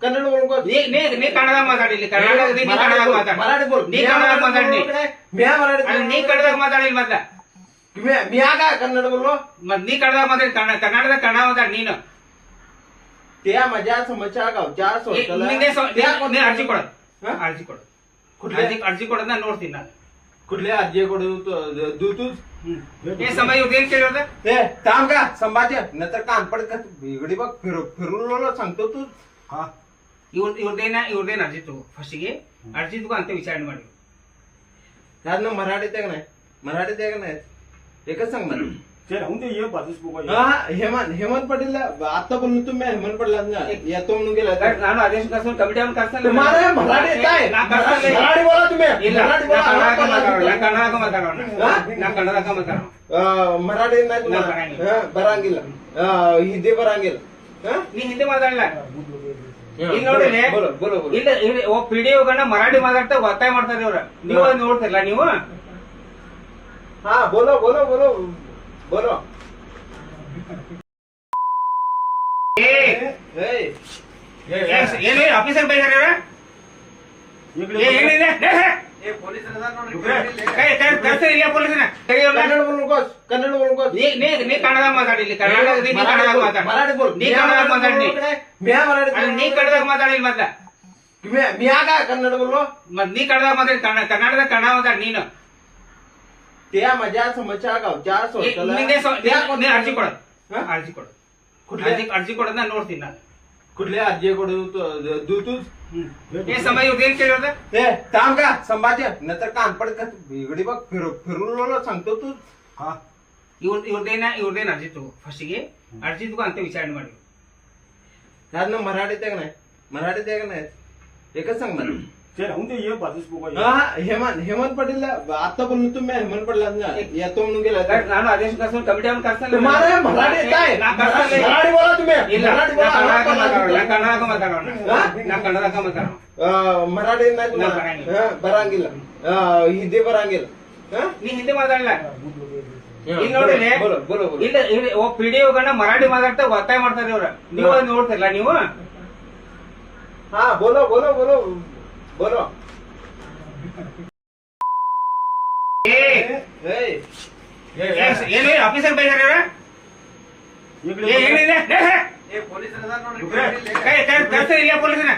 ಕನ್ನಡ बोलू ನೀ ಕನ್ನಡದಾಗ ಮಾತಾಡಿಲ್ಲ ಕರ್ನಾಟಕದ ನೀ ಕನ್ನಡದಾಗ ಮಾತಾಡ मराठी बोल ನೀ ಕನ್ನಡದಾಗ ಮಾತಾಡಿ म्या मराठी ನೀ ಕನ್ನಡದಾಗ ಮಾತಾಡಿಲ್ಲ ಮೊದ್ಲ म्या काय कन्नड बोललो ಮತ್ ನೀ ಕನ್ನಡದಾಗ ಮಾತಾಡಿ ಕನ್ನಡದಾಗ ಕನ್ನಡ ಮಾತಾಡಿ ನೀನು त्या माझ्या समस्या गावच्या ನೀ ಅರ್ಜಿ ಕೊಡ ಅರ್ಜಿ ಕೊಡು ಅರ್ಜಿ ಕೊಡೋದ್ ನಾನು ನೋಡ್ತೀನಿ ನಾನು कुठल्या अर्जी कोड दूतूच हे समय उद्या केलं होतं ते थांब का संभाजी नंतर कान पडत इकडे बघ फिरून सांगतो तू हा ಇವ್ರದೇನ ಅರ್ಜಿ ತಗೋ ಫಸ್ಟಿಗೆ ಅರ್ಜಿ ತಗೋ ಅಂತ ವಿಚಾರಣೆ ಮಾಡಿ त्यातनं मराठीत आहे का नाही मराठीत आहे का नाही एकच सांग मला हा हेमंत पाटील आता बोललो तुम्ही हेमंत पाटील येतो म्हणून गेला ನಾನು ಆದೇಶ ಕಳ್ಸೋ ಕಮಿಟಿ ಅವ್ನು ಕಳ್ಸಲ್ಲ तुम्हाला मराठी काय मराठी बोला तुम्ही ಇಲ್ಲ ಕನ್ನಡದಾಗ ಮಾತಾಡೋಣ ನಾ ಕನ್ನಡದಾಗ ಮಾತಾಡೋಣ मराठी नाही तुम्हाला बरांगिಲ್ಲ हिंदी बरांगिಲ್ಲ ನೀ ಹಿಂದಿ ಮಾತಾಡಲ್ಲ ಈಗ ನೋಡಿರಿ बोलो बोलो ಇಲ್ಲ ಪಿಡಿಒಗಳನ್ನ ಮರಾಠಿ ಮಾತಾಡ್ತಾ ಒತ್ತಾಯ ಮಾಡ್ತಾರೆ ಇವ್ರ ನೀವು ನೋಡ್ತಿರಲ್ಲ ನೀವು हा बोलो बोलो बोलो बोलो ಏನು ಆಫೀಸರ್ ಬೈದಾರ ಏನಿದೆ ಪೊಲೀಸನ कन्नड बोलू नकोस कन्नड बोलू नकोस ನೀ ಕನ್ನಡದಾಗ ಮಾತಾಡಿಲ್ಲ ಕರ್ನಾಟಕದ ನೀ ಕನ್ನಡದಾಗ ಮಾತಾಡ मराठी बोल ನೀ ಕನ್ನಡದಾಗ ಮಾತಾಡಿ म्या मराठी ನೀ ಕನ್ನಡದಾಗ ಮಾತಾಡಿಲ್ಲ ಮೊದ್ಲ म्या काय कन्नड बोललो ಮತ್ ನೀ ಕನ್ನಡದಾಗ ಮಾತಾಡಿ ಕನ್ನಡದಾಗ ಕನ್ನಡ ಮಾತಾಡಿ ನೀನು त्या माझ्या समस्या गावच्या ನೀ ಅರ್ಜಿ ಕೊಡ ಅರ್ಜಿ ಕೊಡು ಅರ್ಜಿ ಕೊಡೋದ್ ನಾನು ನೋಡ್ತೀನಿ ನಾನು कुठल्या अर्जी कोड दूतूच हे समय उद्या केलं होतं ते थांब का संभाजी नंतर कान पडत इकडे बघ फिरून सांगतो तू हा ಇವ್ರದೇನ ಅರ್ಜಿ ತಗೋ ಫಸ್ಟಿಗೆ ಅರ್ಜಿ ತಗೋ ಅಂತ ವಿಚಾರಣೆ ಮಾಡಿ त्यातनं मराठीत आहे का नाही मराठीत आहे का नाही एकच सांग मला हा हेमंत पाटील आता बोललो तुम्ही हेमंत पाटील येतो म्हणून गेला ನಾನು ಆದೇಶ ಕಳ್ಸೋ ಕಮಿಟಿ ಅವ್ನು ಕಳ್ಸಲ್ಲ तुम्हाला मराठी काय मराठी बोला तुम्ही ಇಲ್ಲ मराठी ಕನ್ನಡದಾಗ ಮಾತಾಡೋಣ ನಾ ಕನ್ನಡದಾಗ ಮಾತಾಡೋಣ मराठी नाही तुम्हाला बरांगिಲ್ಲ हिंदी बरांगिಲ್ಲ ನೀ ಹಿಂದಿ ಮಾತಾಡಲ್ಲ ಈಗ ನೋಡಿರಿ बोलो बोलो ಇಲ್ಲ ಪಿಡಿಒಗಳನ್ನ ಮರಾಠಿ ಮಾತಾಡ್ತಾ ಒತ್ತಾಯ ಮಾಡ್ತಾರೆ ಇವ್ರ ನೀವು ನೋಡ್ತಿರಲ್ಲ ನೀವು हा बोलो बोलो बोलो बोलो ಏನು ಆಫೀಸರ್ ಬೈದಾರ ಏನಿದೆ ಪೊಲೀಸನ